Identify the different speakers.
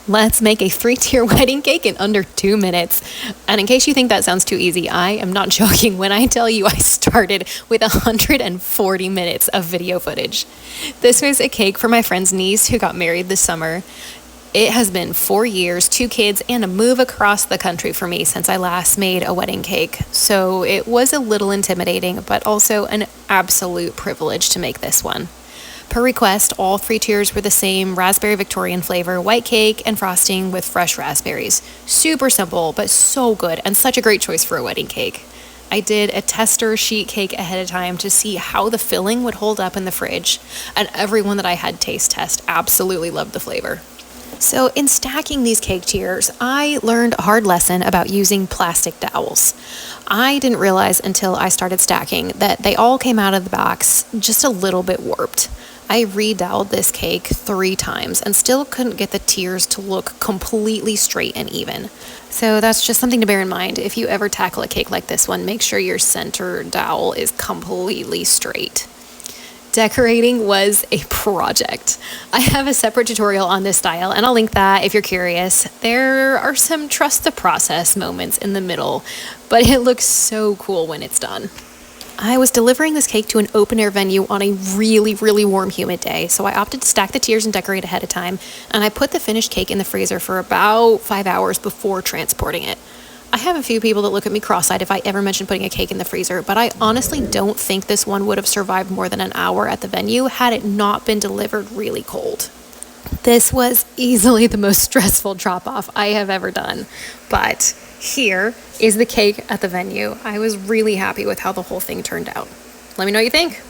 Speaker 1: Let's make a 3-tier wedding cake in under 2 minutes. And in case you think that sounds too easy, I am not joking when I tell you I started with 140 minutes of video footage. This was a cake for my friend's niece who got married this summer. It has been 4 years, 2 kids, and a move across the country for me since I last made a wedding cake. So it was a little intimidating, but also an absolute privilege to make this one. Per request, all 3 tiers were the same raspberry Victorian flavor, white cake, and frosting with fresh raspberries. Super simple, but so good, and such a great choice for a wedding cake. I did a tester sheet cake ahead of time to see how the filling would hold up in the fridge, and everyone that I had taste test absolutely loved the flavor. So in stacking these cake tiers, I learned a hard lesson about using plastic dowels. I didn't realize until I started stacking that they all came out of the box just a little bit warped. I redoweled this cake 3 times and still couldn't get the tiers to look completely straight and even. So that's just something to bear in mind. If you ever tackle a cake like this one, make sure your center dowel is completely straight. Decorating was a project. I have a separate tutorial on this style, and I'll link that if you're curious. There are some trust the process moments in the middle, but it looks so cool when it's done. I was delivering this cake to an open-air venue on a really, really warm, humid day, so I opted to stack the tiers and decorate ahead of time, and I put the finished cake in the freezer for about 5 hours before transporting it. I have a few people that look at me cross-eyed if I ever mention putting a cake in the freezer, but I honestly don't think this one would have survived more than an hour at the venue had it not been delivered really cold. This was easily the most stressful drop-off I have ever done, but here is the cake at the venue. I was really happy with how the whole thing turned out. Let me know what you think.